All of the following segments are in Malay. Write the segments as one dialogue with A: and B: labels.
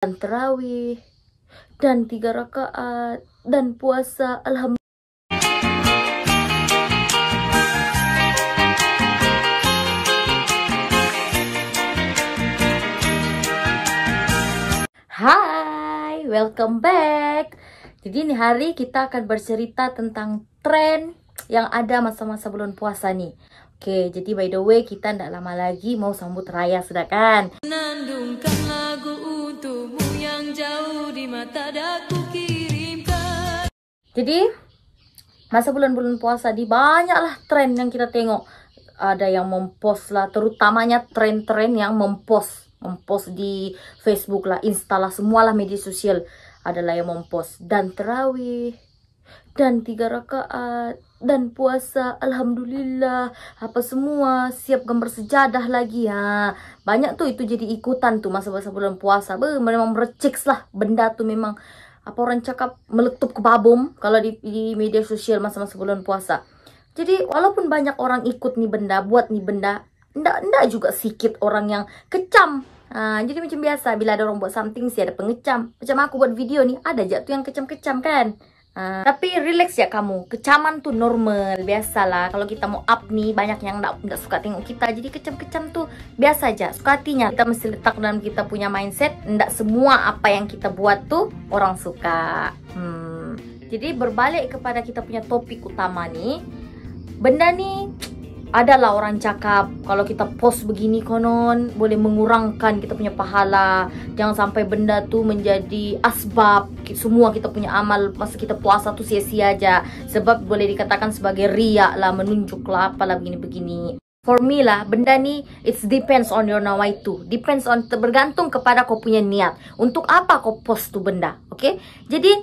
A: dan terawih dan 3 rakaat dan puasa. Alhamdulillah. Hai, welcome back. Jadi ini hari kita akan bercerita tentang tren yang ada masa-masa bulan puasa nih. Oke, jadi by the way kita tidak lama lagi mau sambut raya sudah kan?
B: Menandungkan lagu untukmu yang jauh di mata daku kirimkan.
A: Jadi masa bulan-bulan puasa di banyaklah tren yang kita tengok. Ada yang mempost lah, terutamanya tren-tren yang mempost di Facebook lah, Insta lah, semualah media sosial adalah yang mempost dan terawih dan 3 rakaat dan puasa. Alhamdulillah, apa semua siap gambar sejadah lagi ya. Banyak tuh itu jadi ikutan tuh masa-masa bulan puasa. Memang mereceks lah benda tuh, memang apa orang cakap meletup ke babom kalau di media sosial masa-masa bulan puasa. Jadi walaupun banyak orang ikut nih benda, buat nih benda, ndak juga sedikit orang yang kecam. Jadi macam biasa bila ada orang buat something sih ada pengecam. Macam aku buat video nih, ada aja tuh yang kecam-kecam kan. Tapi relax ya kamu, kecaman tuh normal, biasalah. Kalau kita mau up nih, banyak yang nggak suka tengok kita, jadi kecam-kecam tuh biasa aja. Suka hatinya, kita mesti letak dalam kita punya mindset, nggak semua apa yang kita buat tuh orang suka. Jadi berbalik kepada kita punya topik utama nih, benda nih adalah orang cakap kalau kita post begini konon boleh mengurangkan kita punya pahala. Jangan sampai benda tuh menjadi asbab semua kita punya amal masa kita puasa tuh sia-sia aja, sebab boleh dikatakan sebagai riak lah, menunjuk lah, apalah begini-begini. For me lah, benda ni it depends on your nawaitu, depends on, bergantung kepada kau punya niat untuk apa kau post tuh benda. Oke, jadi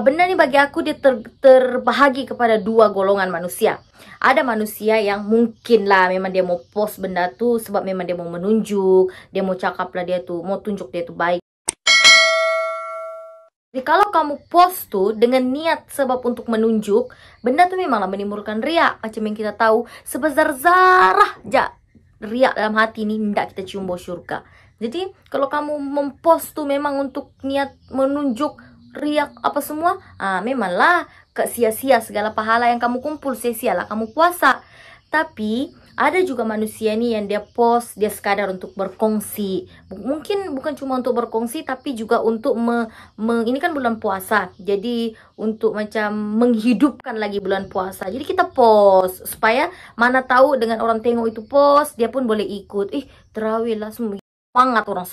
A: benda ni bagi aku dia terbahagi kepada 2 golongan manusia. Ada manusia yang mungkin lah memang dia mau post benda tuh sebab memang dia mau menunjuk, dia mau cakap lah, dia tuh mau tunjuk dia tuh baik. Jadi kalau kamu post tuh dengan niat sebab untuk menunjuk, benda tuh memanglah menimbulkan riak. Macam yang kita tahu, sebesar zarah aja riak dalam hati ini tidak kita cium bau syurga. Jadi kalau kamu mempost tuh memang untuk niat menunjuk, riak apa semua, memanglah sia-sia segala pahala yang kamu kumpul, sia-sia lah kamu puasa. Tapi ada juga manusia nih yang dia post, dia sekadar untuk berkongsi. Mungkin bukan cuma untuk berkongsi, tapi juga untuk ini kan bulan puasa, jadi untuk macam menghidupkan lagi bulan puasa. Jadi kita post supaya mana tahu dengan orang tengok itu post, dia pun boleh ikut. Terawih lah semua. Semangat orang,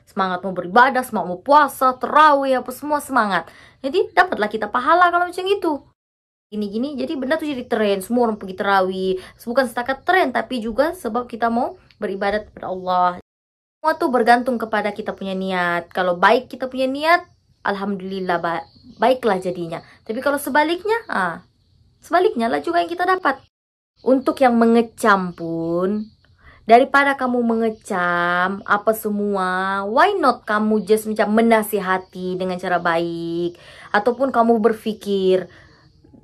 A: semangat mau beribadah, semangat mau puasa, terawih apa semua semangat. Jadi dapatlah kita pahala kalau macam itu. Gini-gini, jadi benda tuh jadi tren, semua orang pergi terawih. Bukan setakat tren, tapi juga sebab kita mau beribadat kepada Allah. Semua tuh bergantung kepada kita punya niat. Kalau baik kita punya niat, alhamdulillah baiklah jadinya. Tapi kalau sebaliknya, sebaliknya lah juga yang kita dapat. Untuk yang mengecam pun, daripada kamu mengecam apa semua, why not kamu just macam menasihati dengan cara baik. Ataupun kamu berfikir,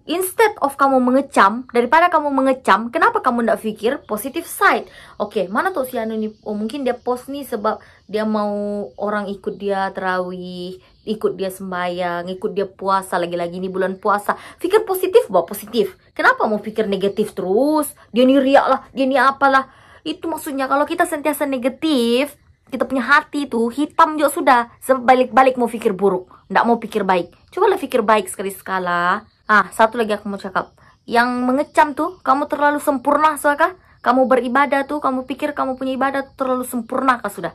A: instead of kamu mengecam, daripada kamu mengecam, kenapa kamu ndak pikir positive side? Oke, mana tuh si Anu nih? Oh, mungkin dia post nih sebab dia mau orang ikut dia terawih, ikut dia sembahyang, ikut dia puasa, lagi-lagi ini bulan puasa. Pikir positif, bawa positif. Kenapa mau pikir negatif terus? Dia nih riak lah, dia nih apalah. Itu maksudnya kalau kita sentiasa negatif, kita punya hati tuh hitam juga sudah. Sebab balik-balik mau pikir buruk, ndak mau pikir baik. Cobalah pikir baik sekali-sekala. Satu lagi aku mau cakap. Yang mengecam tuh, kamu terlalu sempurna kah? Kamu beribadah tuh, kamu pikir kamu punya ibadah tuh terlalu sempurna kah sudah?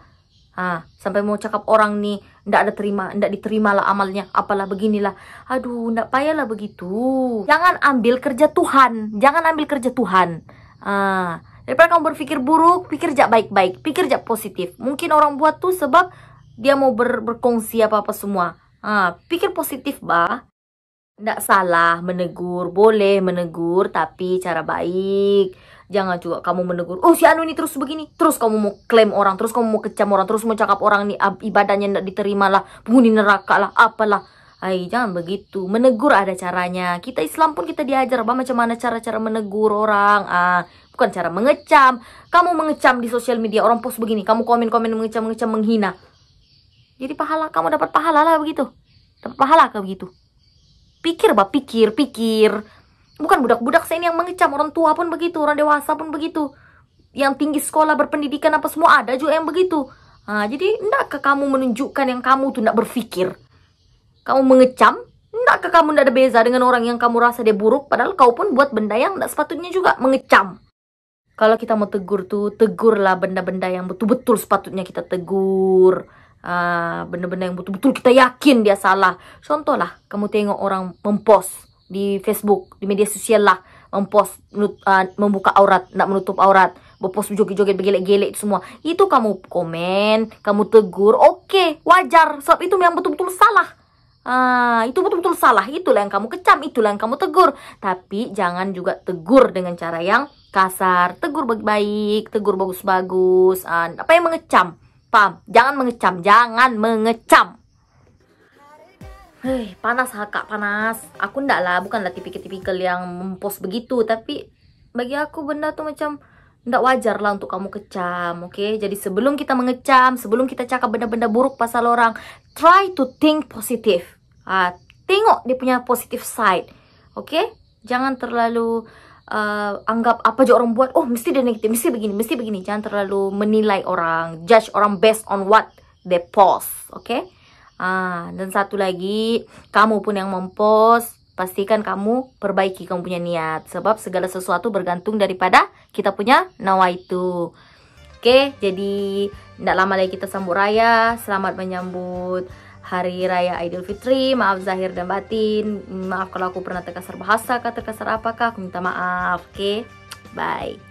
A: Sampai mau cakap orang nih, ndak diterima lah amalnya, apalah beginilah. Aduh, ndak payahlah begitu. Jangan ambil kerja Tuhan, daripada kamu berpikir buruk, pikir jak baik-baik, pikir jak positif. Mungkin orang buat tuh sebab dia mau berkongsi apa-apa semua. Pikir positif bah. Nggak salah menegur, boleh menegur, tapi cara baik. Jangan juga kamu menegur, oh si Anu ini terus begini, terus kamu mau klaim orang, terus kamu mau kecam orang, terus mau cakap orang nih ibadahnya nggak diterima lah, penghuni neraka lah, apalah. Jangan begitu. Menegur ada caranya. Kita Islam pun kita diajar macam mana cara-cara menegur orang. Bukan cara mengecam. Kamu mengecam di sosial media, orang post begini, kamu komen-komen mengecam, menghina. Jadi pahala, kamu dapat pahala lah begitu. Dapat pahala kah begitu? Pikir, pikir. Bukan budak-budak saya ini yang mengecam, orang tua pun begitu, orang dewasa pun begitu. Yang tinggi sekolah, berpendidikan apa semua ada juga yang begitu. Jadi endakkah kamu menunjukkan yang kamu tuh enggak berpikir? Kamu mengecam, endakkah kamu enggak ada beza dengan orang yang kamu rasa dia buruk, padahal kau pun buat benda yang enggak sepatutnya juga, mengecam. Kalau kita mau tegur tuh, tegurlah benda-benda yang betul-betul sepatutnya kita tegur. Benda-benda yang betul-betul kita yakin dia salah. Contoh lah, kamu tengok orang mempost di Facebook, di media sosial lah, mempost membuka aurat, enggak menutup aurat, berpost joget-joget, bergelek-gelek itu semua. Itu kamu komen, kamu tegur, oke, wajar. Sebab itu yang betul-betul salah. Itu betul-betul salah. Itulah yang kamu kecam, itulah yang kamu tegur. Tapi jangan juga tegur dengan cara yang kasar. Tegur baik-baik, tegur bagus-bagus. Apa yang mengecam? Paham? Jangan mengecam. Hei, panas Kak, panas. Aku ndak lah, bukanlah tipikal yang mempost begitu. Tapi bagi aku benda tuh macam ndak wajar lah untuk kamu kecam, oke? Jadi sebelum kita mengecam, sebelum kita cakap benda-benda buruk pasal orang, try to think positif. Tengok dia punya positive side, oke? Jangan terlalu anggap apa aja orang buat, oh mesti dia negatif, mesti begini. Jangan terlalu menilai orang, judge orang based on what they post, oke? Dan satu lagi, kamu pun yang mempost, pastikan kamu perbaiki kamu punya niat. Sebab segala sesuatu bergantung daripada kita punya nawaitu. Oke, jadi tidak lama lagi kita sambut raya. Selamat menyambut Hari Raya Idul Fitri. Maaf zahir dan batin. Maaf kalau aku pernah terkasar bahasa, terkasar apakah, aku minta maaf. Oke, bye.